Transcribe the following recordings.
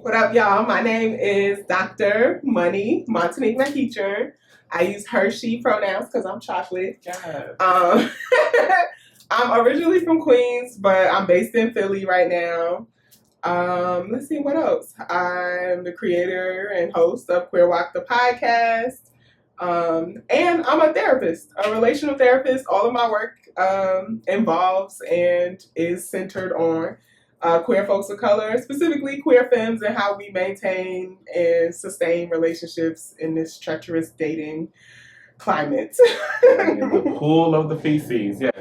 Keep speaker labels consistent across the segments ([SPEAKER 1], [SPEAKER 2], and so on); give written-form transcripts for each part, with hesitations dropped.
[SPEAKER 1] What up, y'all? My name is Dr. Money, Montinique, my teacher. I use her, she pronouns because I'm chocolate.
[SPEAKER 2] Yes.
[SPEAKER 1] I'm originally from Queens, but I'm based in Philly right now. Let's see, what else? I'm the creator and host of Queer Walk the podcast. And I'm a therapist, a relational therapist. All of my work involves and is centered on queer folks of color, specifically queer femmes, and how we maintain and sustain relationships in this treacherous dating climate.
[SPEAKER 2] The pool of the feces, yes.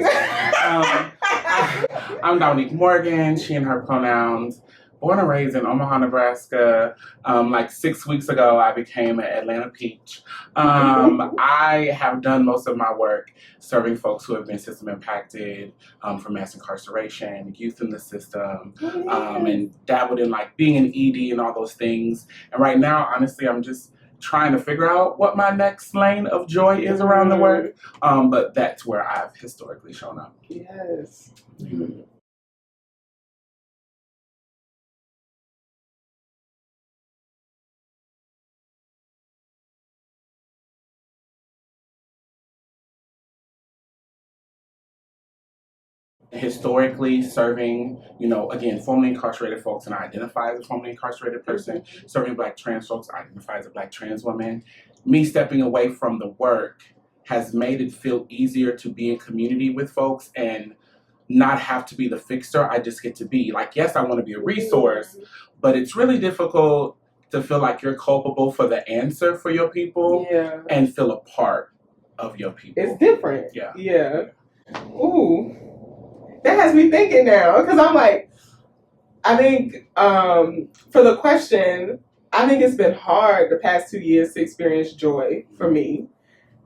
[SPEAKER 2] I'm Dominique Morgan, she and her pronouns. Born and raised in Omaha, Nebraska. Like 6 weeks ago, I became an Atlanta peach. I have done most of my work serving folks who have been system impacted from mass incarceration, youth in the system, and dabbled in like being an ED and all those things. And right now, honestly, I'm just trying to figure out what my next lane of joy is around the work. But that's where I've historically shown up.
[SPEAKER 1] Yes. Mm-hmm.
[SPEAKER 2] Historically serving, again, formerly incarcerated folks, and I identify as a formerly incarcerated person, serving Black trans folks, I identify as a Black trans woman. Me stepping away from the work has made it feel easier to be in community with folks and not have to be the fixer. I just get to be like, yes, I want to be a resource, but it's really difficult to feel like you're culpable for the answer for your people and feel a part of your people.
[SPEAKER 1] It's different.
[SPEAKER 2] Yeah.
[SPEAKER 1] Ooh. That has me thinking now, because I'm like, I think for the question, I think it's been hard the past 2 years to experience joy for me.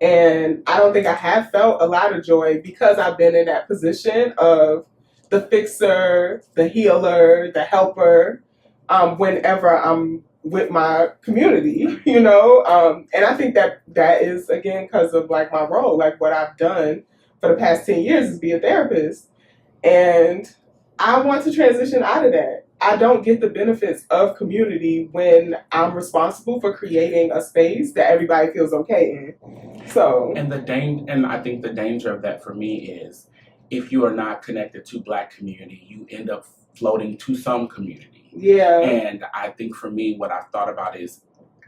[SPEAKER 1] And I don't think I have felt a lot of joy because I've been in that position of the fixer, the healer, the helper, whenever I'm with my community, and I think that is, again, because of like my role, like what I've done for the past 10 years is be a therapist. And I want to transition out of that. I don't get the benefits of community when I'm responsible for creating a space that everybody feels okay in. So,
[SPEAKER 2] and I think the danger of that for me is if you are not connected to Black community, you end up floating to some community.
[SPEAKER 1] Yeah.
[SPEAKER 2] And I think for me, what I've thought about is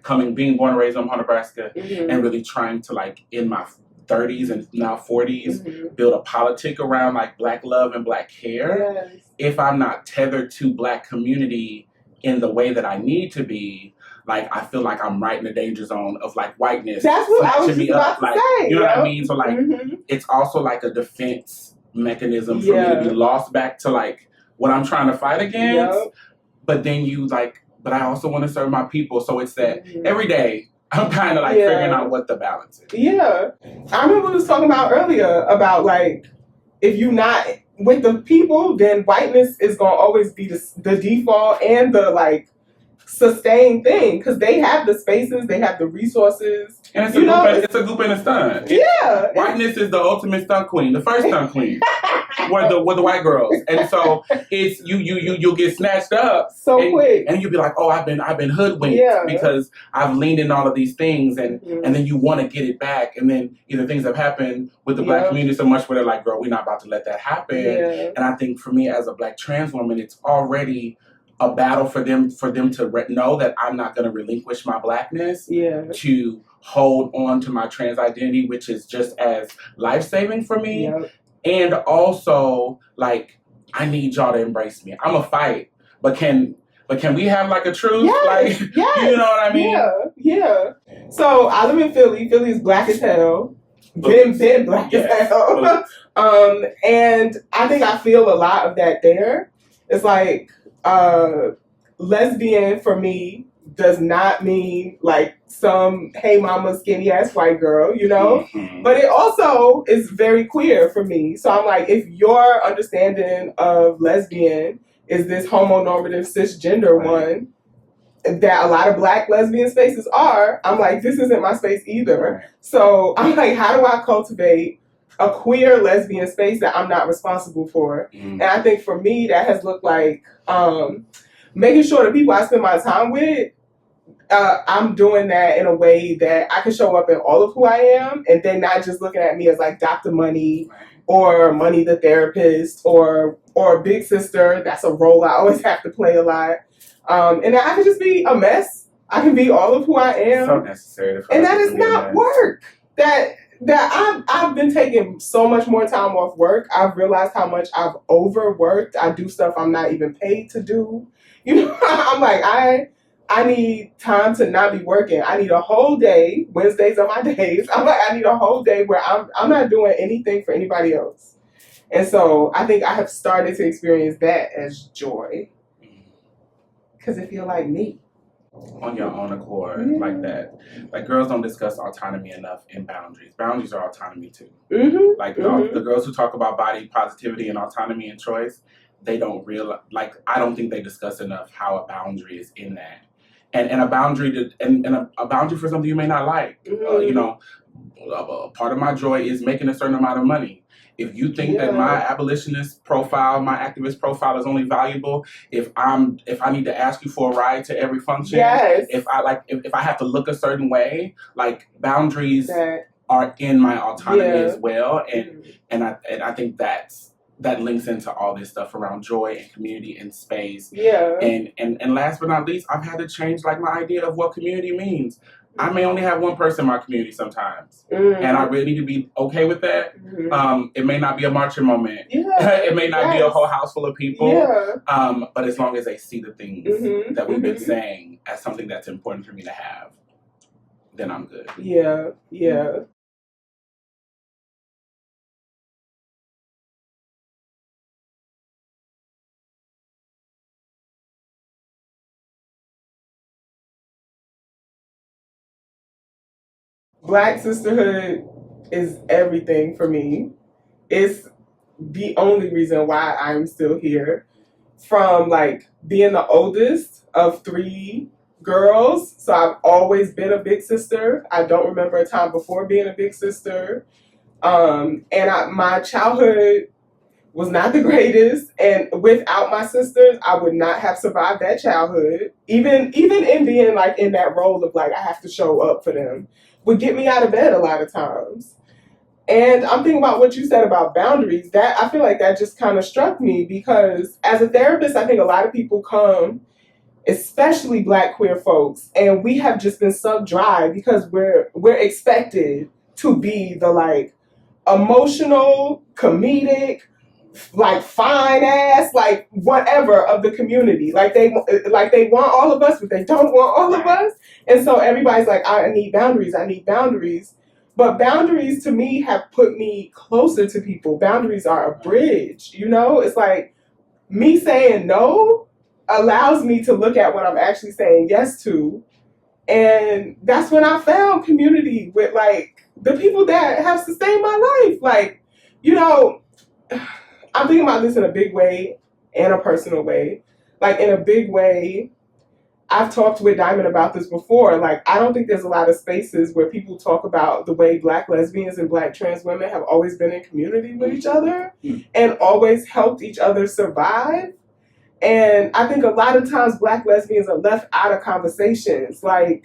[SPEAKER 2] being born and raised in Omaha, Nebraska, and really trying to, like, in my 30s and now 40s, build a politic around like Black love and Black care.
[SPEAKER 1] Yes.
[SPEAKER 2] If I'm not tethered to Black community in the way that I need to be, like, I feel like I'm right in the danger zone of like whiteness.
[SPEAKER 1] That's what I was just about to say.
[SPEAKER 2] You know what I mean? So like, it's also like a defense mechanism for me to be lost back to like what I'm trying to fight against. But then but I also want to serve my people. So it's that every day I'm kind of like figuring out what the balance is.
[SPEAKER 1] Yeah. I remember we was talking about earlier about like, if you're not with the people, then whiteness is going to always be the default and the like sustained thing, because they have the spaces, they have the resources.
[SPEAKER 2] And it's a goop and a stunt. Whiteness is the ultimate stunt queen, the first stunt queen. Were the white girls, and so it's you'll get snatched up
[SPEAKER 1] so quick,
[SPEAKER 2] and you'll be like, oh, I've been hoodwinked because I've leaned in all of these things, and then you want to get it back, and then either things have happened with the Black community so much where they're like, girl, we're not about to let that happen. And I think for me as a Black trans woman, it's already a battle for them to know that I'm not going to relinquish my Blackness to hold on to my trans identity, which is just as life-saving for me. And also, like, I need y'all to embrace me. I'm a fight, but can we have like a truce? You know what I mean?
[SPEAKER 1] Yeah. So I live in Philly. Philly is Black as hell. Been Black as hell. And I think I feel a lot of that there. It's like lesbian for me does not mean like some hey mama skinny ass white girl, but it also is very queer for me. So I'm like, if your understanding of lesbian is this homonormative cisgender one that a lot of Black lesbian spaces are, I'm like, this isn't my space either. So I'm like, how do I cultivate a queer lesbian space that I'm not responsible for? And I think for me that has looked like making sure the people I spend my time with, I'm doing that in a way that I can show up in all of who I am, and then not just looking at me as like Dr. Money or Money the therapist or big sister. That's a role I always have to play a lot. And I can just be a mess. I can be all of who I am.
[SPEAKER 2] So necessary.
[SPEAKER 1] And that is not work. I've been taking so much more time off work. I've realized how much I've overworked. I do stuff I'm not even paid to do. You know, I'm like, I need time to not be working. I need a whole day. Wednesdays are my days. I'm like, I need a whole day where I'm not doing anything for anybody else. And so I think I have started to experience that as joy. Because it feels like me.
[SPEAKER 2] On your own accord, like that. Like, girls don't discuss autonomy enough in boundaries. Boundaries are autonomy too.
[SPEAKER 1] Mm-hmm.
[SPEAKER 2] Like, the girls who talk about body positivity and autonomy and choice, they don't realize, like, I don't think they discuss enough how a boundary is in that. And a boundary a boundary for something you may not like. You know, part of my joy is making a certain amount of money. If you think that my abolitionist profile, my activist profile is only valuable if I need to ask you for a ride to every function, if I have to look a certain way, like, boundaries are in my autonomy as well, and I think that links into all this stuff around joy and community and space. And last but not least, I've had to change, like, my idea of what community means. I may only have one person in my community sometimes, and I really need to be okay with that. It may not be a marching moment. It may not be a whole house full of people. But as long as they see the things that we've been saying as something that's important for me to have, then I'm good.
[SPEAKER 1] Yeah. Black sisterhood is everything for me. It's the only reason why I'm still here. From, like, being the oldest of 3 girls, so I've always been a big sister. I don't remember a time before being a big sister. And my childhood was not the greatest, and without my sisters, I would not have survived that childhood. Even in being, like, in that role of, like, I have to show up for them, would get me out of bed a lot of times. And I'm thinking about what you said about boundaries. That, I feel like that just kind of struck me, because as a therapist, I think a lot of people come, especially Black queer folks, and we have just been sucked dry because we're expected to be the, like, emotional, comedic, like, fine ass, like, whatever of the community. Like they want all of us, but they don't want all of us. And so everybody's like, I need boundaries. But boundaries to me have put me closer to people. Boundaries are a bridge, you know? It's like me saying no allows me to look at what I'm actually saying yes to. And that's when I found community with, like, the people that have sustained my life. Like, you know, I'm thinking about this in a big way and a personal way. Like, in a big way, I've talked with Diamond about this before. Like, I don't think there's a lot of spaces where people talk about the way Black lesbians and Black trans women have always been in community with each other and always helped each other survive. And I think a lot of times Black lesbians are left out of conversations. Like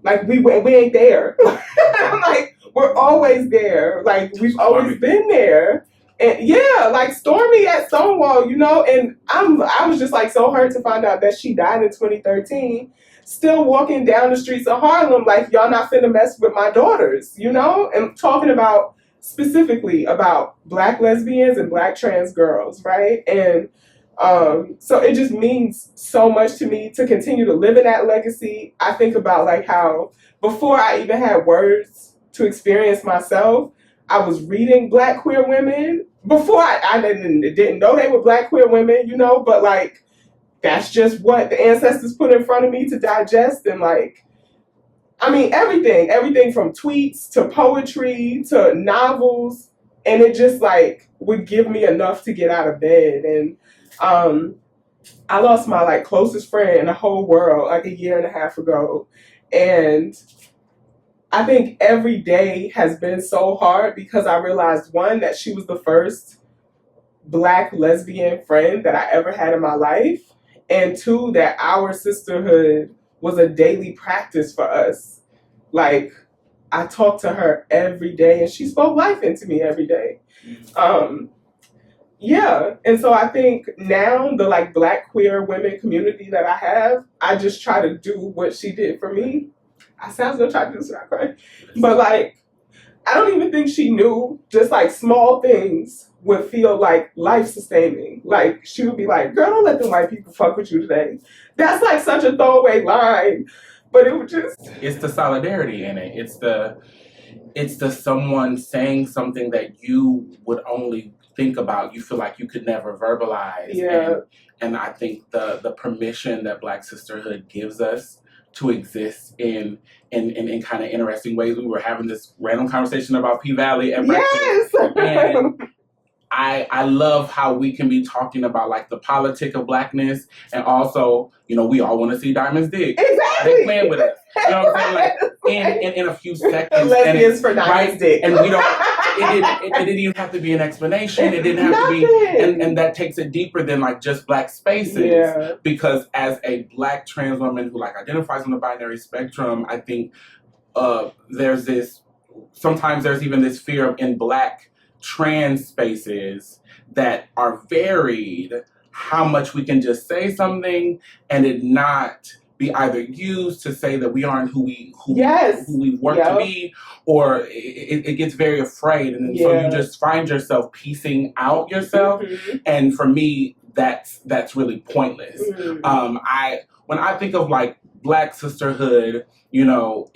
[SPEAKER 1] we ain't there. Like, we're always there. Like, we've always been there. And like Stormy at Stonewall, you know, and I was just, like, so hurt to find out that she died in 2013, still walking down the streets of Harlem like, y'all not finna mess with my daughters, you know, and talking about specifically about Black lesbians and Black trans girls, right? And so it just means so much to me to continue to live in that legacy. I think about, like, how before I even had words to experience myself, I was reading Black queer women before I didn't know they were Black queer women, you know, but, like, that's just what the ancestors put in front of me to digest. And, like, I mean, everything from tweets to poetry to novels. And it just, like, would give me enough to get out of bed. And I lost my, like, closest friend in the whole world, like, 1.5 years ago. And I think every day has been so hard because I realized, one, that she was the first Black lesbian friend that I ever had in my life. And two, that our sisterhood was a daily practice for us. Like, I talked to her every day and she spoke life into me every day. Yeah. And so I think now the like Black queer women community that I have, I just try to do what she did for me. I sound gonna try to do this, but like, I don't even think she knew just like small things would feel like life sustaining. Like she would be like, girl, don't let the white people fuck with you today. That's like such a throwaway line. But it would just...
[SPEAKER 2] It's the solidarity in it. It's the someone saying something that you would only think about, you feel like you could never verbalize.
[SPEAKER 1] Yeah.
[SPEAKER 2] And I think the permission that Black sisterhood gives us to exist in kind of interesting ways. We were having this random conversation about P-Valley at breakfast.
[SPEAKER 1] Yes!
[SPEAKER 2] And I love how we can be talking about like the politic of Blackness, and also, you know, we all want to see Diamond's dick.
[SPEAKER 1] Exactly.
[SPEAKER 2] They playing with us. You know what I'm saying? Like in a few seconds.
[SPEAKER 1] Lesbians for Diamond's dick.
[SPEAKER 2] And we don't. It didn't even have to be an explanation. It didn't have to be, and that takes it deeper than like just Black spaces.
[SPEAKER 1] Yeah.
[SPEAKER 2] Because as a Black trans woman who like identifies on the binary spectrum, I think there's this. Sometimes there's even this fear of in Black trans spaces that are varied, how much we can just say something and it not be either used to say that we aren't who we work to be, or it gets very afraid, and then so you just find yourself piecing out yourself. And for me, that's really pointless. When I think of like Black sisterhood, you know,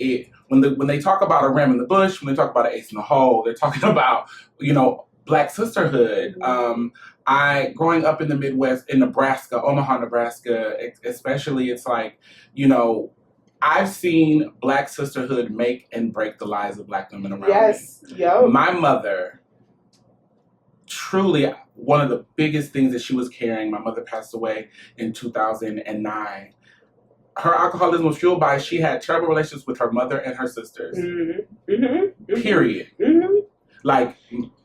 [SPEAKER 2] when they talk about a ram in the bush, when they talk about an ace in the hole, they're talking about, you know, Black sisterhood. Growing up in the Midwest, in Nebraska, Omaha, Nebraska, especially, it's like, you know, I've seen Black sisterhood make and break the lives of Black women around me.
[SPEAKER 1] Yep.
[SPEAKER 2] My mother, truly, one of the biggest things that she was carrying, my mother passed away in 2009. Her alcoholism was fueled by she had terrible relations with her mother and her sisters. Period. Like,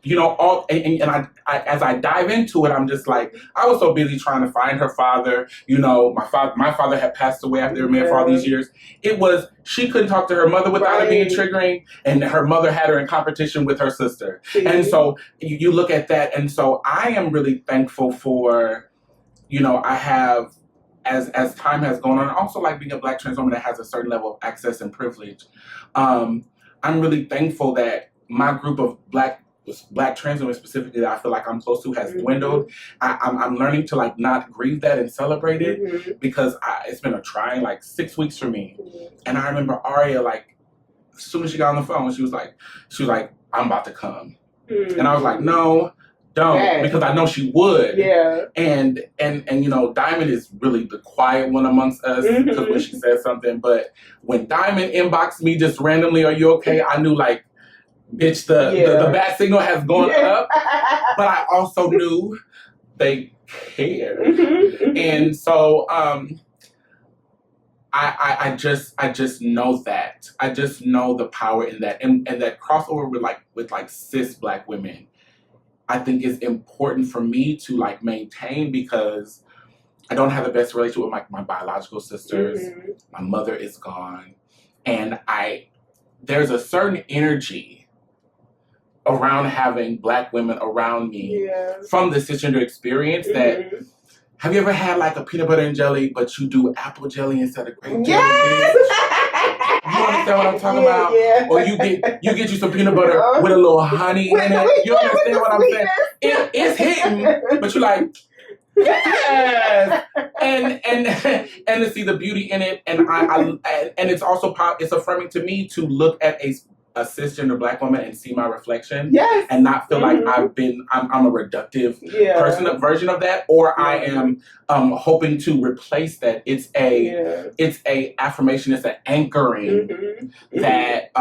[SPEAKER 2] you know, all and I as I dive into it, I'm just like, I was so busy trying to find her father. You know, my father had passed away after they were married for all these years. It was, she couldn't talk to her mother without it being triggering, and her mother had her in competition with her sister. And so you look at that, and so I am really thankful for, you know, I have, as time has gone on, also like being a Black trans woman that has a certain level of access and privilege. I'm really thankful that my group of Black trans women specifically that I feel like I'm close to has dwindled. I'm learning to like not grieve that and celebrate it, because it's been a trying like 6 weeks for me. And I remember Aria, like, as soon as she got on the phone, she was like, I'm about to come. And I was like, no, don't, because I know she would. And you know, Diamond is really the quiet one amongst us, because when she said something, but when Diamond inboxed me just randomly, are you okay? I knew like, bitch, the bat signal has gone up, but I also knew they care. And so I just know that. I just know the power in that, and that crossover with cis Black women, I think is important for me to like maintain, because I don't have the best relationship with my biological sisters. My mother is gone, and there's a certain energy around having Black women around me from the cisgender experience that, have you ever had like a peanut butter and jelly, but you do apple jelly instead of grape jelly? You understand what I'm talking about? Or you get you some peanut butter with a little honey in it. You understand what I'm saying? It's hitting, but you're like, yes, and to see the beauty in it, and and it's also it's affirming to me to look at a cisgender Black woman and see my reflection, and not feel like I'm a reductive version of that, or I am hoping to replace that. It's a affirmation, it's an anchoring that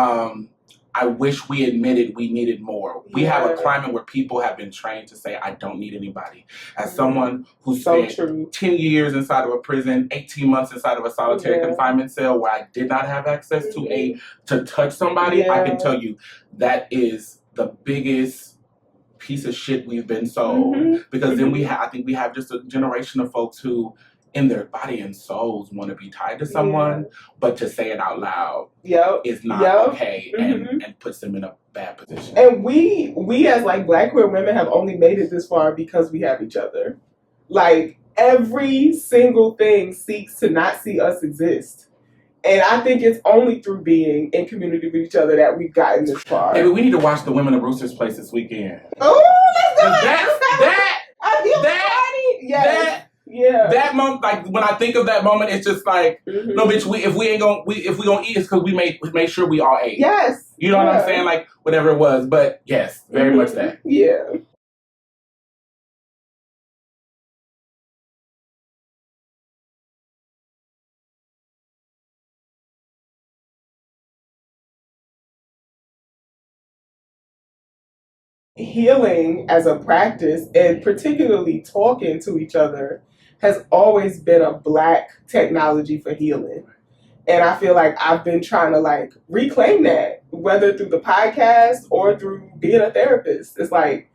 [SPEAKER 2] I wish we admitted we needed more. We have a climate where people have been trained to say, I don't need anybody. As someone who spent 10 years inside of a prison, 18 months inside of a solitary confinement cell where I did not have access to touch somebody, I can tell you that is the biggest piece of shit we've been sold. Because then I think we have just a generation of folks who, in their body and souls want to be tied to someone, but to say it out loud is not okay and puts them in a bad position.
[SPEAKER 1] And we as like Black queer women have only made it this far because we have each other. Like every single thing seeks to not see us exist. And I think it's only through being in community with each other that we've gotten this far.
[SPEAKER 2] Maybe we need to watch the Women of Brewster's Place this weekend.
[SPEAKER 1] Oh, let's do it!
[SPEAKER 2] That moment, like when I think of that moment, it's just like, no, bitch. If we gonna eat, it's because we made sure we all ate.
[SPEAKER 1] Yes,
[SPEAKER 2] you know what I'm saying? Like whatever it was, but yes, very much that.
[SPEAKER 1] Yeah. Healing as a practice, and particularly talking to each other, has always been a Black technology for healing. And I feel like I've been trying to like reclaim that, whether through the podcast or through being a therapist. It's like,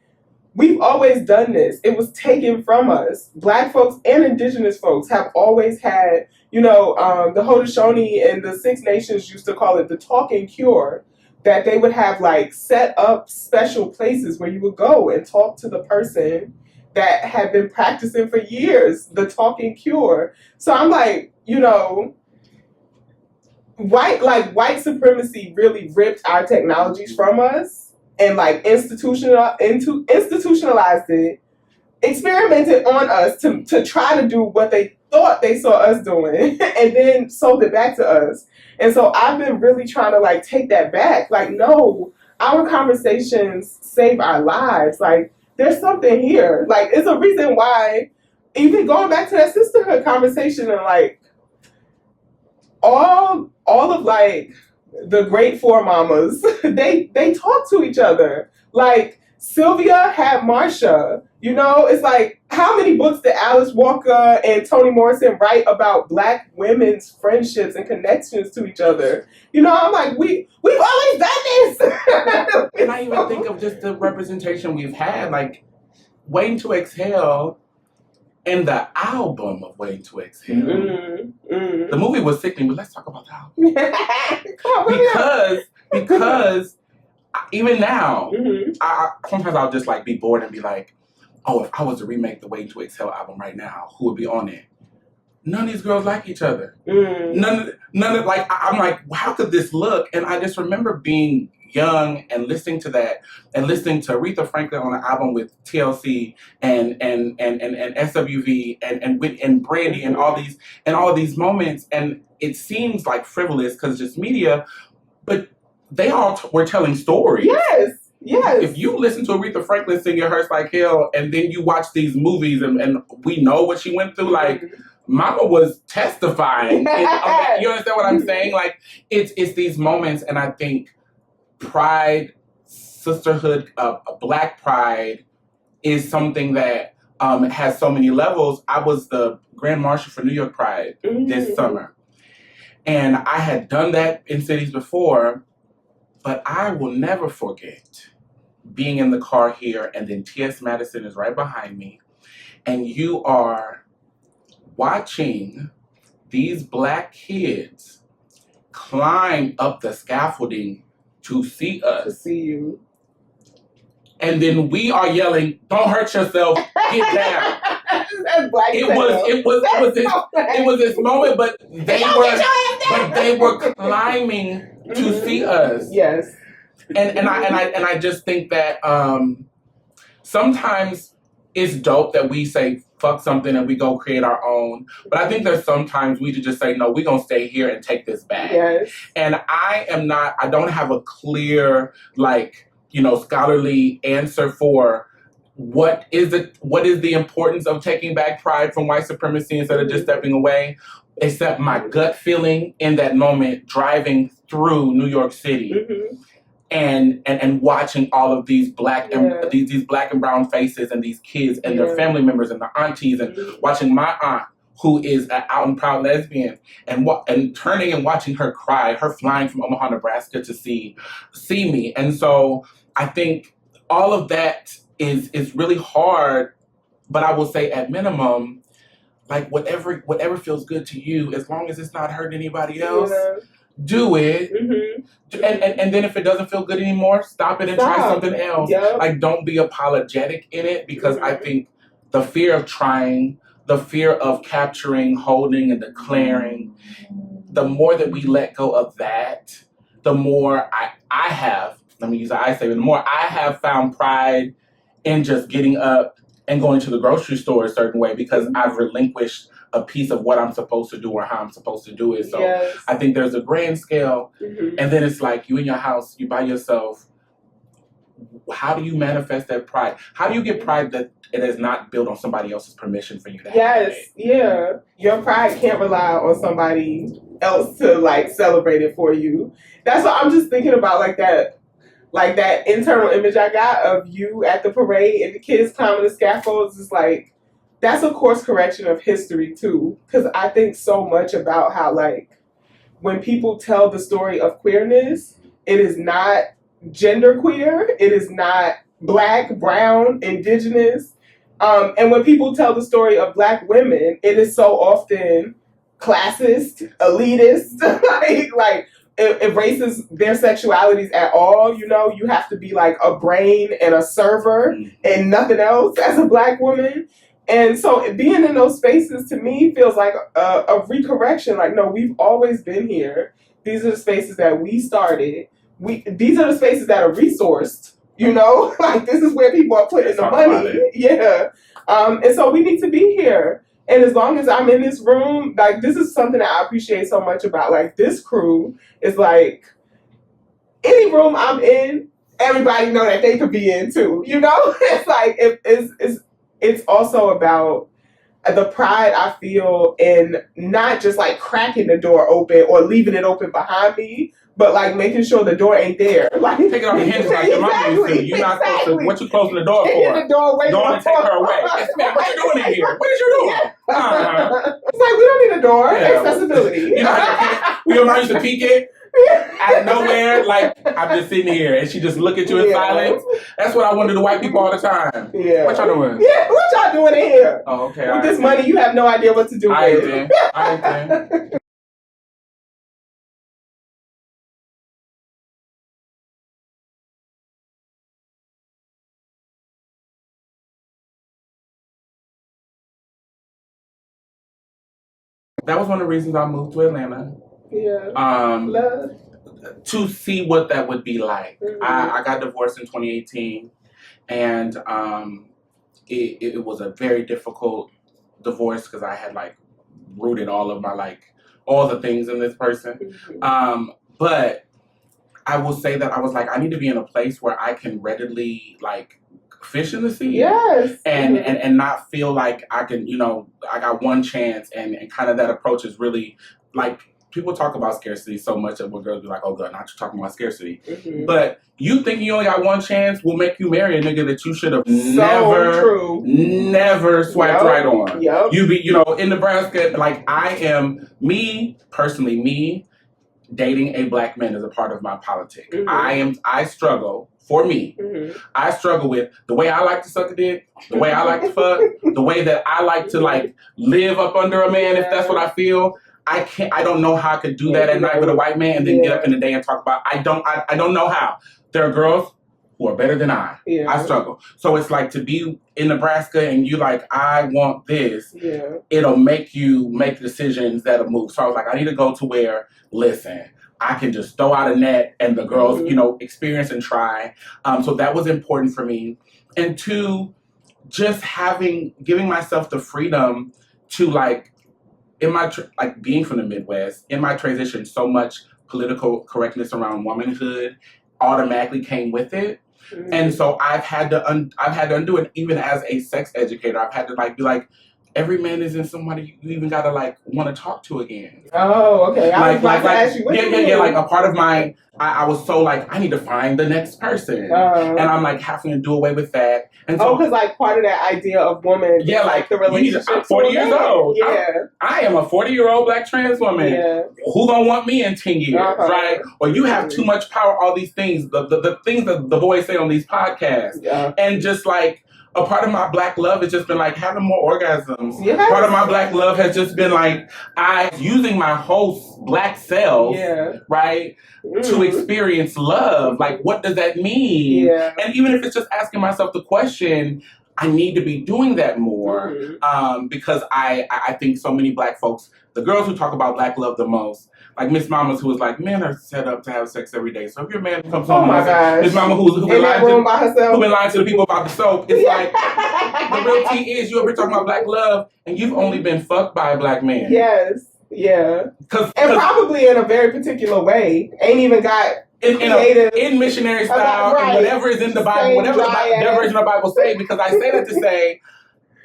[SPEAKER 1] we've always done this. It was taken from us. Black folks and Indigenous folks have always had, the Haudenosaunee and the Six Nations used to call it the talking cure, that they would have like set up special places where you would go and talk to the person that had been practicing for years, the talking cure. So I'm like, white supremacy really ripped our technologies from us and like institutionalized it, experimented on us to try to do what they thought they saw us doing and then sold it back to us. And so I've been really trying to like take that back. Like, no, our conversations save our lives. Like, there's something here. Like, it's a reason why, even going back to that sisterhood conversation, and like all of like the great four mamas, they talk to each other. Like Sylvia had Marsha. It's like, how many books did Alice Walker and Toni Morrison write about Black women's friendships and connections to each other? I'm like, we've always done this.
[SPEAKER 2] And I even think of just the representation we've had, like Waiting to Exhale and the album of Waiting to Exhale. The movie was sickening, but let's talk about the album. Come on, because even now, sometimes I'll just like be bored and be like, oh, if I was to remake the Waiting to Exhale album right now, who would be on it? None of these girls like each other. None of like, I'm like, how could this look? And I just remember being young and listening to that and listening to Aretha Franklin on an album with TLC and SWV and Brandy and all these moments. And it seems like frivolous because it's just media, but they all were telling stories.
[SPEAKER 1] Yes.
[SPEAKER 2] If you listen to Aretha Franklin sing It Hurts Like Hell and then you watch these movies and we know what she went through, like Mama was testifying. You understand what I'm saying? Like it's these moments, and I think pride, sisterhood, Black pride is something that has so many levels. I was the Grand Marshal for New York Pride this summer. And I had done that in cities before, but I will never forget being in the car here, and then T.S. Madison is right behind me, and you are watching these Black kids climb up the scaffolding to see us.
[SPEAKER 1] To see you.
[SPEAKER 2] And then we are yelling, "Don't hurt yourself, get down." It was this moment, but they were climbing to see us.
[SPEAKER 1] Yes.
[SPEAKER 2] And I just think that sometimes it's dope that we say fuck something and we go create our own. But I think there's sometimes we should just say, no, we're gonna stay here and take this back.
[SPEAKER 1] Yes.
[SPEAKER 2] And I don't have a clear, scholarly answer for what is the importance of taking back pride from white supremacy instead of just stepping away, except my gut feeling in that moment driving through New York City. And watching all of these black and these black and brown faces and these kids and their family members and their aunties, and watching my aunt, who is an out and proud lesbian, and turning and watching her cry, her flying from Omaha, Nebraska to see me. And so I think all of that is really hard, but I will say at minimum, like whatever feels good to you, as long as it's not hurting anybody else, do it. And then if it doesn't feel good anymore, stop it and try something else. Like, don't be apologetic in it, because I think the fear of trying, the fear of capturing, holding, and declaring, the more that we let go of that, the more I have, let me use the I statement, the more I have found pride in just getting up and going to the grocery store a certain way, because I've relinquished a piece of what I'm supposed to do or how I'm supposed to do it. So I think there's a grand scale, and then it's like you in your house, you by yourself. How do you manifest that pride? How do you get pride that it is not built on somebody else's permission for you to have it?
[SPEAKER 1] Your pride can't rely on somebody else to like celebrate it for you. That's what I'm just thinking about, like that internal image I got of you at the parade and the kids climbing the scaffolds is like, that's a course correction of history too. Because I think so much about how, like, when people tell the story of queerness, it is not gender queer, it is not Black, brown, indigenous. And when people tell the story of Black women, it is so often classist, elitist, like erases their sexualities at all. You know, you have to be like a brain and a server and nothing else as a Black woman. And so being in those spaces to me feels like a recorrection. Like, no, we've always been here. These are the spaces that we started. These are the spaces that are resourced, you know? Like, this is where people are putting the money. And so we need to be here. And as long as I'm in this room, like, this is something that I appreciate so much about, like, this crew is like, any room I'm in, everybody know that they could be in too, you know? It's like, it's also about the pride I feel in not just like cracking the door open or leaving it open behind me, but like making sure the door ain't there. Like,
[SPEAKER 2] take it off the hinges like your mama used to. You're not supposed to. What you closing the door for?
[SPEAKER 1] The door away.
[SPEAKER 2] Don't take her away. Yes, ma'am. What you doing in here? What is you doing?
[SPEAKER 1] It's like, we don't need a door. Accessibility.
[SPEAKER 2] You know, we don't used to peek it. Out of nowhere, like, I'm just sitting here and she just look at you in silence. That's what I wonder to white people all the time. What y'all doing?
[SPEAKER 1] What y'all doing in here?
[SPEAKER 2] Oh, okay.
[SPEAKER 1] With this money, you have no idea what to do with it.
[SPEAKER 2] I That was one of the reasons I moved to Atlanta. To see what that would be like. I got divorced in 2018, and it was a very difficult divorce because I had like rooted all of my all the things in this person. But I will say that I was like, I need to be in a place where I can readily fish in the sea. And not feel like I can, I got one chance, and kind of that approach is really people talk about scarcity so much that when girls be like, oh god, not you talking about scarcity. But you thinking you only got one chance will make you marry a nigga that you should have never swiped right on. You be, in Nebraska, me dating a Black man is a part of my politic. I struggle. For me, I struggle with the way I like to suck a dick, the way I like to fuck, the way that I like to live up under a man, if that's what I feel. I don't know how I could do that at night with a white man and then get up in the day and talk about, I don't know how. There are girls who are better than I. I struggle. So it's to be in Nebraska and you I want this, it'll make you make decisions that'll move. So I was I need to go to where, listen, I can just throw out a net and the girls, experience and try. So that was important for me. And two, just giving myself the freedom to in my, being from the Midwest, in my transition, so much political correctness around womanhood automatically came with it. And so I've had to undo it. Even as a sex educator, I've had to be every man isn't somebody you even gotta want to talk to again. Oh, okay. I was about to ask you. A part of my, I was so I need to find the next person, and I'm having to do away with that. And so, because part of that idea of woman, the relationship. I'm 40 years old. I am a 40-year-old Black trans woman. Who gonna want me in 10 years, right? Or you have too much power. All these things, the things that the boys say on these podcasts, and just a part of my Black love has just been like having more orgasms.
[SPEAKER 1] Yes.
[SPEAKER 2] Part of my Black love has just been like using my whole Black self, right, to experience love. Like, what does that mean?
[SPEAKER 1] Yeah.
[SPEAKER 2] And even if it's just asking myself the question, I need to be doing that more, because I think so many Black folks, the girls who talk about Black love the most, like Miss Mamas, who was like, men are set up to have sex every day. So if your man comes home, Miss Mama, who been lying to the people about the soap, it's like the real tea is you ever talking about Black love and you've only been fucked by a Black man.
[SPEAKER 1] Yes, yeah, and probably in a very particular way. Ain't even got
[SPEAKER 2] in missionary style and whatever is in the Bible, whatever the version of the Bible say. Because I say that to say,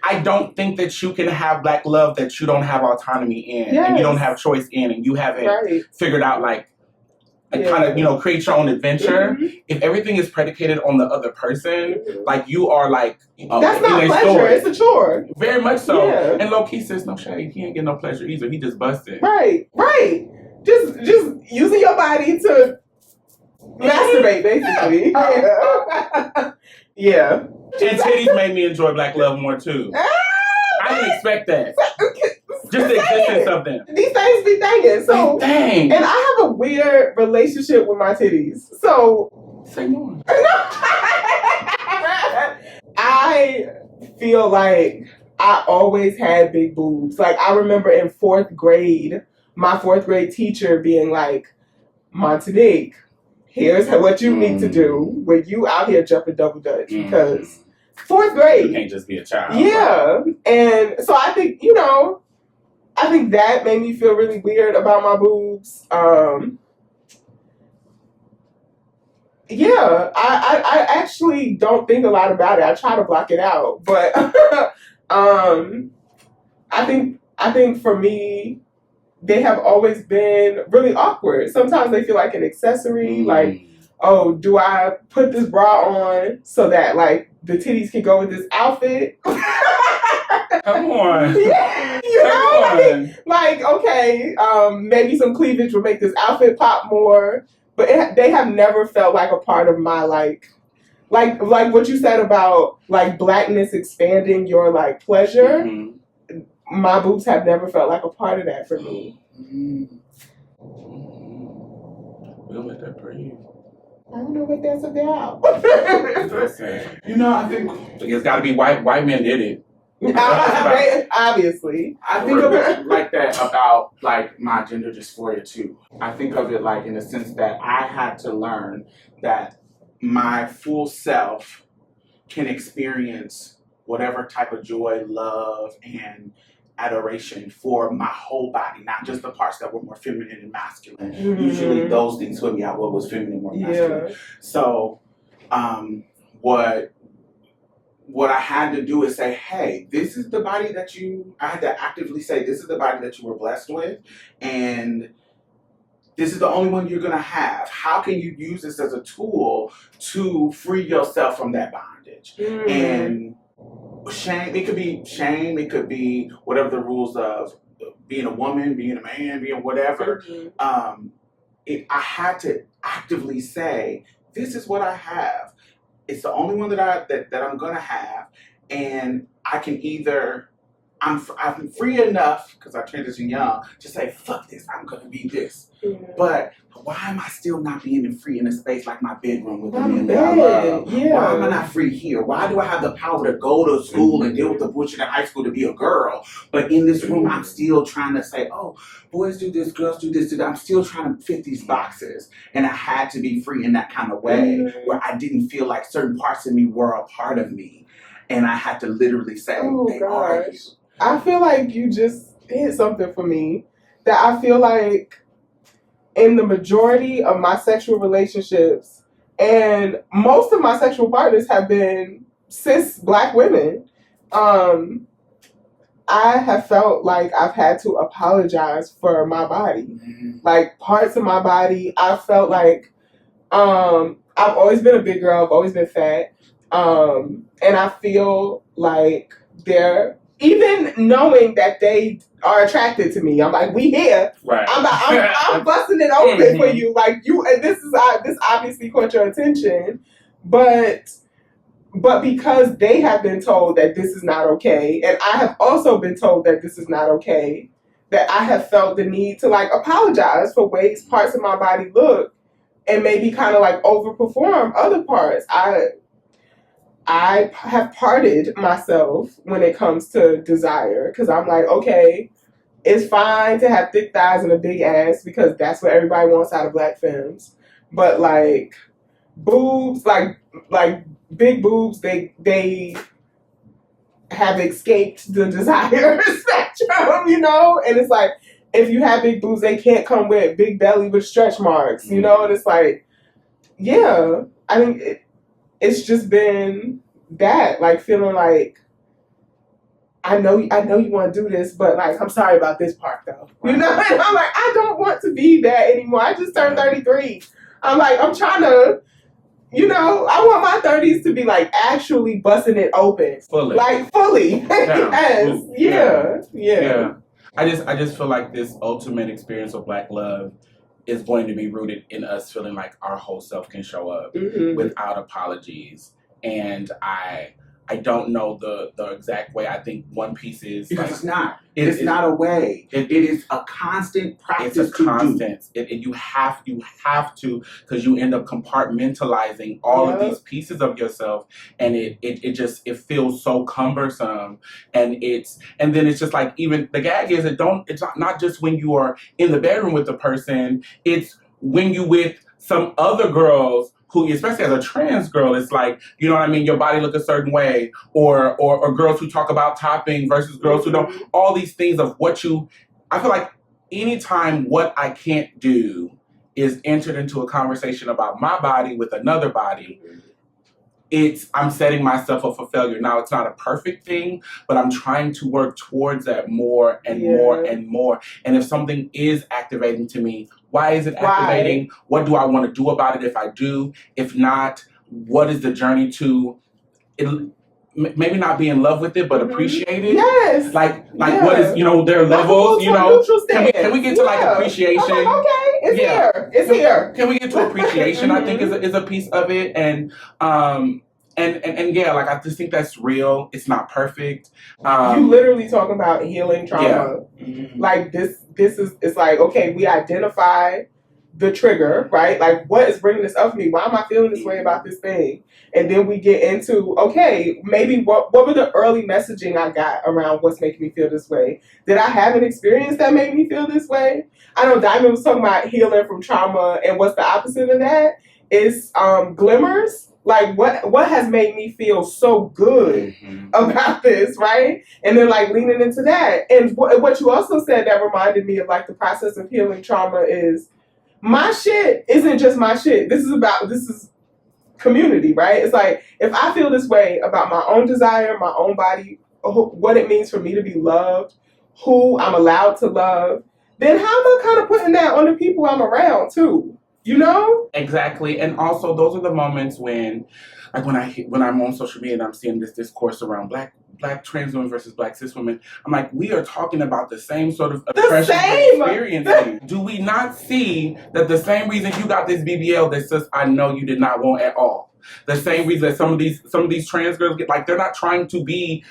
[SPEAKER 2] I don't think that you can have Black love that you don't have autonomy in, and you don't have choice in, and you haven't figured out like kind of, create your own adventure. If everything is predicated on the other person, like you are like,
[SPEAKER 1] that's not pleasure, story. It's a chore.
[SPEAKER 2] Very much so. Yeah. And low-key says no shade. He ain't getting no pleasure either. He just busted.
[SPEAKER 1] Right. Just using your body to masturbate, basically. Yeah.
[SPEAKER 2] And titties made me enjoy Black love more too. I didn't expect that. Just the existence of them.
[SPEAKER 1] These things be thinking. So, and I have a weird relationship with my titties. So,
[SPEAKER 2] say more.
[SPEAKER 1] I feel like I always had big boobs. Like, I remember in 4th grade, my 4th grade teacher being like, Montinique, here's what you need to do when you out here jumping double dutch, because 4th grade.
[SPEAKER 2] You can't just be a child.
[SPEAKER 1] Yeah. Right? And so I think, I think that made me feel really weird about my boobs. Yeah, I actually don't think a lot about it. I try to block it out. But I think for me, they have always been really awkward. Sometimes they feel like an accessory, like, oh, do I put this bra on so that like the titties can go with this outfit?
[SPEAKER 2] Come on.
[SPEAKER 1] Yeah, like okay, maybe some cleavage will make this outfit pop more, but they have never felt like a part of my like what you said about like Blackness expanding your like pleasure. My boobs have never felt like a part of that for me.
[SPEAKER 2] We'll let that breathe.
[SPEAKER 1] I don't know what that's about.
[SPEAKER 2] I think it's got to be white men did it.
[SPEAKER 1] Obviously.
[SPEAKER 3] I think of it like that about like my gender dysphoria too. I think of it like in the sense that I had to learn that my full self can experience whatever type of joy, love, and adoration for my whole body, not just the parts that were more feminine and masculine. Usually those things put me out what was feminine or masculine. So what I had to do is say, hey, this is the body that I had to actively say, this is the body that you were blessed with, and this is the only one you're gonna have. How can you use this as a tool to free yourself from that bondage? And shame, it could be whatever the rules of being a woman, being a man, being whatever. I had to actively say, this is what I have. It's the only one that I'm gonna have, and I can either I'm free enough because I transitioned young to say fuck this, I'm gonna be this. But why am I still not being free in a space like my bedroom with the men that I love? Why am I not free here? Why do I have the power to go to school and deal with the bullshit in high school to be a girl? But in this room, I'm still trying to say, oh, boys do this, girls do this, do that. I'm still trying to fit these boxes. And I had to be free in that kind of way where I didn't feel like certain parts of me were a part of me. And I had to literally say, they are you.
[SPEAKER 1] I feel like you just hit something for me that I feel like in the majority of my sexual relationships, and most of my sexual partners have been cis Black women, I have felt like I've had to apologize for my body. Like parts of my body, I felt like I've always been a big girl, I've always been fat, and I feel like they're, even knowing that they are attracted to me, I'm like, we here.
[SPEAKER 2] Right.
[SPEAKER 1] I'm busting it open for you. Like you, and this obviously caught your attention, but but because they have been told that this is not okay, and I have also been told that this is not okay, that I have felt the need to like apologize for ways parts of my body look and maybe kind of like overperform other parts. I have parted myself when it comes to desire because I'm like, okay, it's fine to have thick thighs and a big ass because that's what everybody wants out of black femmes. But like boobs, like big boobs, they have escaped the desire spectrum, you know? And it's like, if you have big boobs, they can't come with big belly with stretch marks, you know? And it's like, yeah, I mean, it's just been that, like feeling like, I know you want to do this, but like, I'm sorry about this part though, you know? And I'm like, I don't want to be that anymore. I just turned 33. I'm like, I'm trying to, you know, I want my 30s to be like actually busting it open.
[SPEAKER 2] Fully.
[SPEAKER 1] Like fully. Yes. Yeah.
[SPEAKER 2] I just feel like this ultimate experience of Black love is going to be rooted in us feeling like our whole self can show up without apologies. And I don't know the exact way. I think one piece is
[SPEAKER 3] because
[SPEAKER 2] like,
[SPEAKER 3] it's not. It's not a way. It is a constant practice.
[SPEAKER 2] It's a constant. You have to, because you end up compartmentalizing all of these pieces of yourself, and it feels so cumbersome. And then it's just like, even the gag is it's not just when you are in the bedroom with the person. It's when you with some other girls who, especially as a trans girl, it's like, you know what I mean, your body look a certain way, or girls who talk about topping versus girls who don't, all these things of I feel like anytime what I can't do is entered into a conversation about my body with another body, I'm setting myself up for failure. Now, it's not a perfect thing, but I'm trying to work towards that more and more and more. And if something is activating to me, why is it activating? What do I want to do about it if I do? If not, what is the journey to it? Maybe not be in love with it, but appreciate it.
[SPEAKER 1] Yes.
[SPEAKER 2] Like what is, there are levels, can we get to like appreciation?
[SPEAKER 1] Okay, it's here. It's here.
[SPEAKER 2] Can we get to appreciation? I think is a piece of it. And yeah, like I just think that's real. It's not perfect.
[SPEAKER 1] You literally talk about healing trauma. Yeah. Like this is, it's like, okay, we identify the trigger, right? Like, what is bringing this up for me? Why am I feeling this way about this thing? And then we get into, okay, maybe what were the early messaging I got around what's making me feel this way? Did I have an experience that made me feel this way? I know Diamond was talking about healing from trauma, and what's the opposite of that? Is glimmers. Like, what has made me feel so good about this, right? And then, like, leaning into that. And what you also said that reminded me of, like, the process of healing trauma is, my shit isn't just my shit. This is community, right? It's like, if I feel this way about my own desire, my own body, what it means for me to be loved, who I'm allowed to love, then how am I kind of putting that on the people I'm around too? You know?
[SPEAKER 2] Exactly. And also, those are the moments when, like, when I'm on social media and I'm seeing this discourse around black trans women versus black cis women, I'm like, we are talking about the same sort of oppression experiencing. Do we not see that the same reason you got this BBL that says I know you did not want at all? The same reason that some of these trans girls get, like, they're not trying to be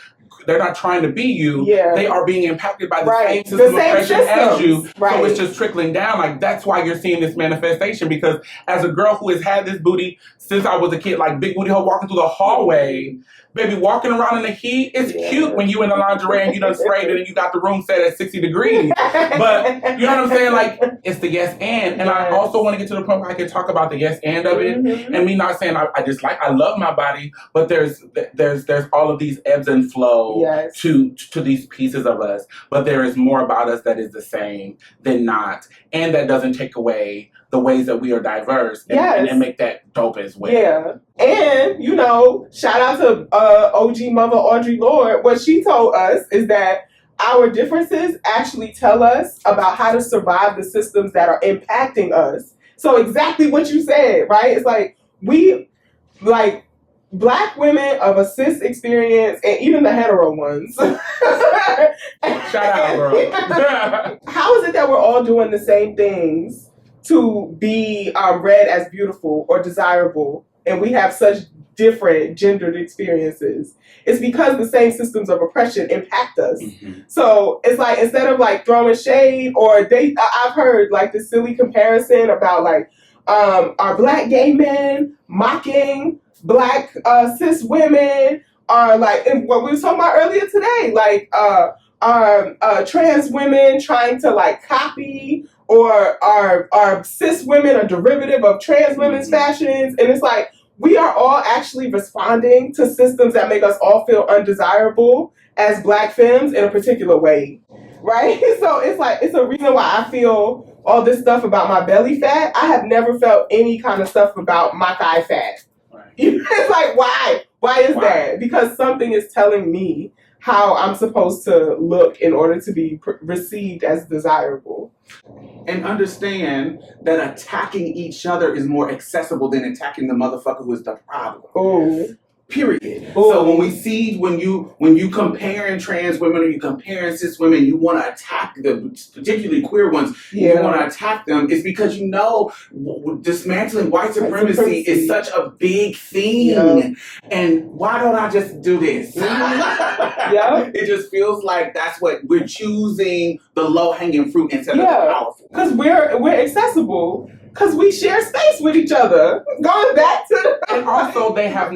[SPEAKER 2] you. Yeah. They are being impacted by the same system of oppression as you. Right. So it's just trickling down. Like, that's why you're seeing this manifestation. Because as a girl who has had this booty since I was a kid, like big booty hoe walking through the hallway, baby, walking around in the heat, it's cute when you in the lingerie and you done sprayed it and you got the room set at 60 degrees. But you know what I'm saying? Like, it's the yes and. And I also want to get to the point where I can talk about the yes and of it. And me not saying I love my body, but there's all of these ebbs and flows to these pieces of us. But there is more about us that is the same than not. And that doesn't take away the ways that we are diverse and make that dope as well.
[SPEAKER 1] Yeah. And, shout out to OG mother Audre Lorde. What she told us is that our differences actually tell us about how to survive the systems that are impacting us. So exactly what you said, right? It's like, Black women of a cis experience, and even the hetero ones.
[SPEAKER 2] Shout out, girl.
[SPEAKER 1] How is it that we're all doing the same things to be read as beautiful or desirable, and we have such different gendered experiences, it's because the same systems of oppression impact us. Mm-hmm. So it's like, instead of like throwing shade I've heard like this silly comparison about like, are black gay men mocking black cis women, are like, and what we were talking about earlier today, like are trans women trying to like copy, or are cis women a derivative of trans women's fashions? And it's like, we are all actually responding to systems that make us all feel undesirable as black femmes in a particular way, right? So it's like, it's a reason why I feel all this stuff about my belly fat. I have never felt any kind of stuff about my thigh fat. Right. It's like, why? Why is that? Because something is telling me how I'm supposed to look in order to be received as desirable.
[SPEAKER 3] And understand that attacking each other is more accessible than attacking the motherfucker who is the problem.
[SPEAKER 1] Oh.
[SPEAKER 3] Period. Ooh. So when you comparing trans women or you comparing cis women, you want to attack particularly queer ones. Yeah. You want to attack them. It's because you know dismantling white supremacy is such a big thing. Yeah. And why don't I just do this? Yeah. It just feels like that's what we're choosing, the low hanging fruit instead of the powerful.
[SPEAKER 1] Because we're accessible. Because we share space with each other. Going back to
[SPEAKER 2] and also they have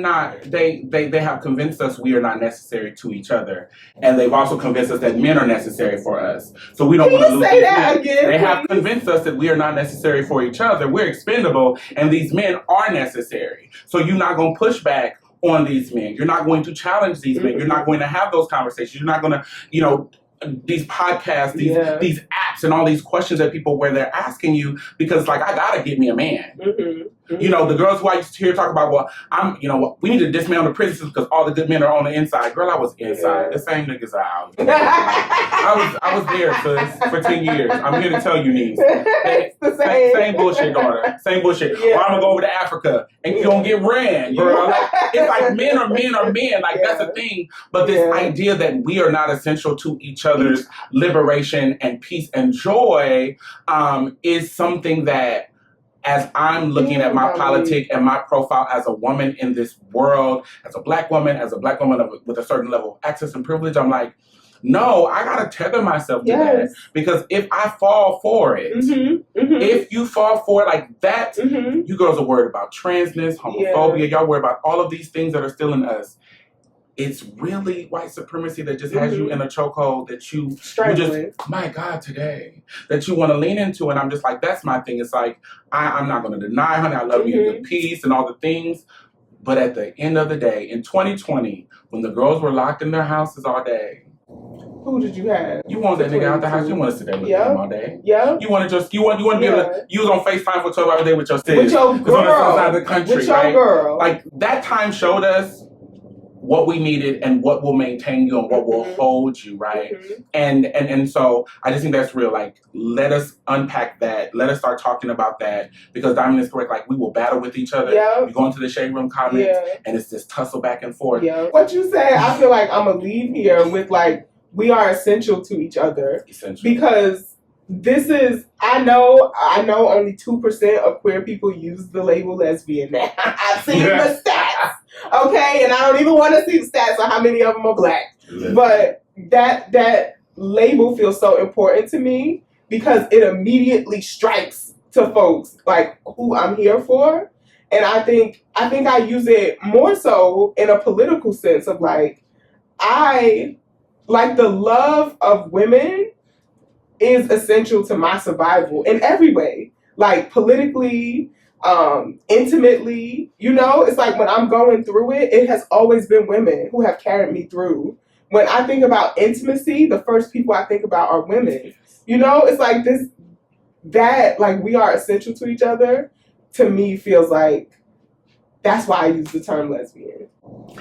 [SPEAKER 2] convinced us we are not necessary to each other. And they've also convinced us that men are necessary for us. So we don't want to lose
[SPEAKER 1] say that again.
[SPEAKER 2] They have convinced us that we are not necessary for each other. We're expendable, and these men are necessary. So you're not going to push back on these men. You're not going to challenge these men. You're not going to have those conversations. You're not going to, these podcasts, these apps, and all these questions that people where they're asking you because, like, I gotta get me a man. Mm-hmm. Mm-hmm. The girls who I used to hear talk about, we need to dismantle the prison system because all the good men are on the inside. Girl, I was inside. The same niggas are out. I was there for 10 years. I'm here to tell you, niece.
[SPEAKER 1] It's the
[SPEAKER 2] same bullshit, daughter. Same bullshit. Yeah. Or I'm gonna go over to Africa and you gonna get ran, girl. It's like men are men are men. Like that's the thing. But this idea that we are not essential to each other's liberation and peace and joy is something that, as I'm looking at my politic and my profile as a woman in this world, as a black woman with a certain level of access and privilege, I'm like, no, I gotta tether myself to that. Because if I fall for it, if you fall for it like that, you girls are worried about transness, homophobia, y'all worried about all of these things that are still in us. It's really white supremacy that just has you in a chokehold that you just, my God, today, that you want to lean into. And I'm just like, that's my thing. It's like, I'm not going to deny, honey, I love you and the peace and all the things. But at the end of the day, in 2020, when the girls were locked in their houses all day,
[SPEAKER 1] who did you have?
[SPEAKER 2] You want that nigga out the house. You want to sit there with him all day.
[SPEAKER 1] Yeah.
[SPEAKER 2] You want to be able to, you was on FaceTime for 12 hours a day with your sis.
[SPEAKER 1] With your girl.
[SPEAKER 2] On the other side of the country,
[SPEAKER 1] with your girl.
[SPEAKER 2] Like, that time showed us what we needed and what will maintain you and what will hold you, right? And so I just think that's real. Like, let us unpack that. Let us start talking about that, because Diamond is correct. Like, we will battle with each other. We go into the shade room comments and it's this tussle back and forth.
[SPEAKER 1] What you say, I feel like I'm gonna leave here with like, we are essential to each other. Essential. Because this is, I know only 2% of queer people use the label lesbian now. I've seen the stats. Okay, and I don't even want to see the stats on how many of them are black. But that label feels so important to me because it immediately strikes to folks like who I'm here for. And I think I use it more so in a political sense of like, I like the love of women is essential to my survival in every way. Like politically, intimately, it's like when I'm going through it, it has always been women who have carried me through. When I think about intimacy, the first people I think about are women. It's like that we are essential to each other, to me feels like that's why I use the term lesbian.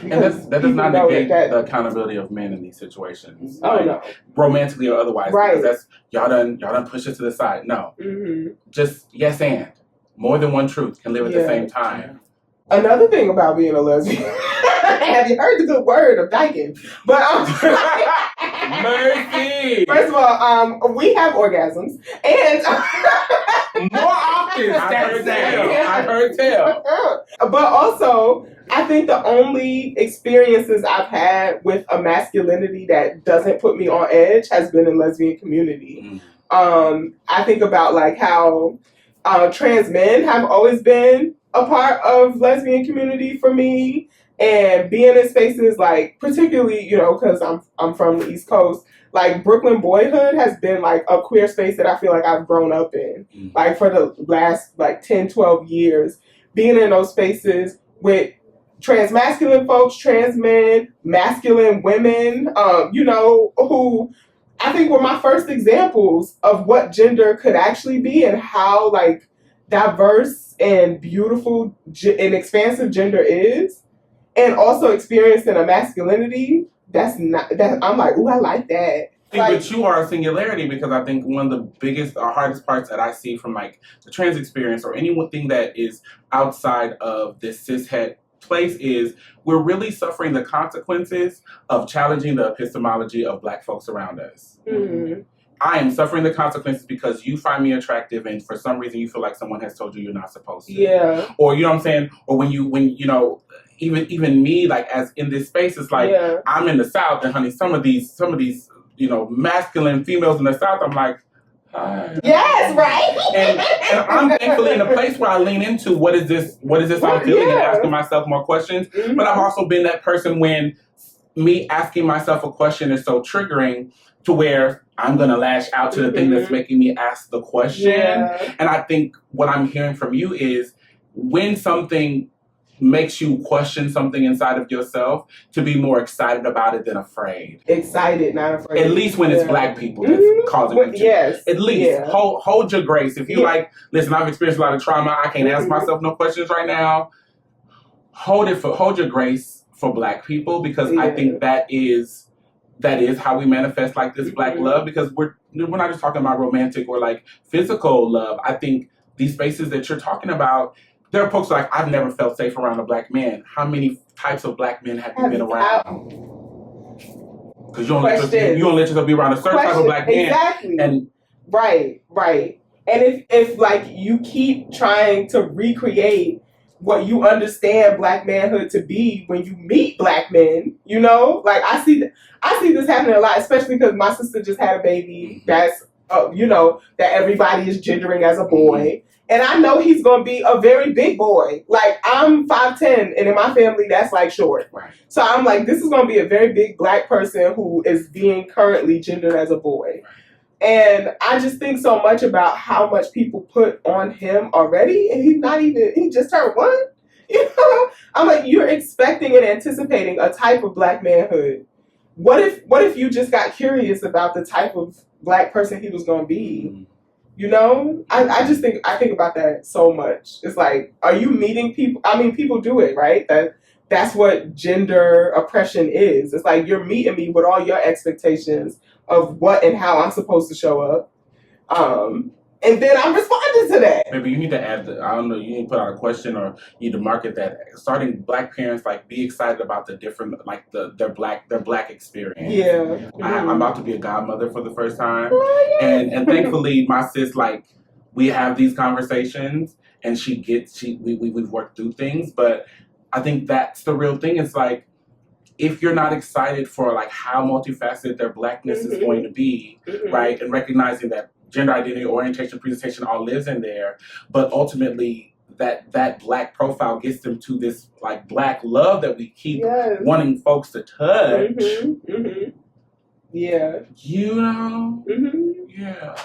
[SPEAKER 2] And that does not negate the accountability of men in these situations. No. Romantically or otherwise.
[SPEAKER 1] Right.
[SPEAKER 2] Because y'all done push it to the side. No. Just yes and. More than one truth can live at the same time.
[SPEAKER 1] Another thing about being a lesbian, have you heard the good word of dyking? But
[SPEAKER 2] mercy.
[SPEAKER 1] First of all, we have orgasms, and
[SPEAKER 2] more often. I heard tell.
[SPEAKER 1] But also, I think the only experiences I've had with a masculinity that doesn't put me on edge has been in lesbian community. I think about like how trans men have always been a part of lesbian community for me, and being in spaces like, particularly, you know, because I'm from the East Coast, like Brooklyn Boyhood has been like a queer space that I feel like I've grown up in, like for the last like 10, 12 years, being in those spaces with trans masculine folks, trans men, masculine women, you know, who I think were my first examples of what gender could actually be and how like diverse and beautiful and expansive gender is, and also experiencing a masculinity that's not that I'm like, ooh, I like that. Like,
[SPEAKER 2] but you are a singularity, because I think one of the biggest or hardest parts that I see from like the trans experience or anything that is outside of this cishet place is we're really suffering the consequences of challenging the epistemology of Black folks around us.
[SPEAKER 1] Mm-hmm.
[SPEAKER 2] I am suffering the consequences because you find me attractive and for some reason you feel like someone has told you you're not supposed to.
[SPEAKER 1] Yeah.
[SPEAKER 2] Or you know what I'm saying? Or when you know, even me, like as in this space, it's like I'm in the South and honey, some of these, you know, masculine females in the South, I'm like, hi.
[SPEAKER 1] Yes, right.
[SPEAKER 2] And I'm thankfully in a place where I lean into what is this I'm feeling, and asking myself more questions.
[SPEAKER 1] Mm-hmm.
[SPEAKER 2] But I've also been that person when me asking myself a question is so triggering to where I'm going to lash out to the thing that's making me ask the question.
[SPEAKER 1] Yeah.
[SPEAKER 2] And I think what I'm hearing from you is when something makes you question something inside of yourself, to be more excited about it than afraid.
[SPEAKER 1] Excited, not afraid.
[SPEAKER 2] At least when it's Black people that's causing you to.
[SPEAKER 1] Yes.
[SPEAKER 2] At least hold your grace. If you like, listen, I've experienced a lot of trauma. I can't ask myself no questions right now. Hold your grace for Black people, because I think that is how we manifest like this Black love, because we're not just talking about romantic or like physical love. I think these spaces that you're talking about, there are folks like, I've never felt safe around a Black man. How many types of Black men have you been around? Because you don't let yourself be around a certain type of Black man.
[SPEAKER 1] Exactly.
[SPEAKER 2] And
[SPEAKER 1] right. And if like you keep trying to recreate what you understand Black manhood to be when you meet Black men, you know, like I see this happening a lot, especially because my sister just had a baby that's, you know, that everybody is gendering as a boy. And I know he's going to be a very big boy. Like, I'm 5'10", and in my family, that's like short.
[SPEAKER 2] Right.
[SPEAKER 1] So I'm like, this is going to be a very big Black person who is being currently gendered as a boy. And I just think so much about how much people put on him already, and he just turned 1. You know? I'm like, you're expecting and anticipating a type of Black manhood. What if you just got curious about the type of Black person he was going to be? You know, I think about that so much. It's like, are you meeting people? I mean, people do it, right? That's what gender oppression is. It's like you're meeting me with all your expectations of what and how I'm supposed to show up. And then I'm responding to that.
[SPEAKER 2] Maybe you need to add I don't know, you need to put out a question, or you need to market that. Starting Black parents, like, be excited about the different, like, their black experience.
[SPEAKER 1] Yeah.
[SPEAKER 2] I'm about to be a godmother for the first time. And thankfully my sis, like, we have these conversations and we've worked through things, but I think that's the real thing. It's like, if you're not excited for like how multifaceted their Blackness is going to be, right? And recognizing that gender identity, orientation, presentation all lives in there, but ultimately that Black profile gets them to this like Black love that we keep wanting folks to touch.
[SPEAKER 1] Yeah.
[SPEAKER 2] You know? Yeah.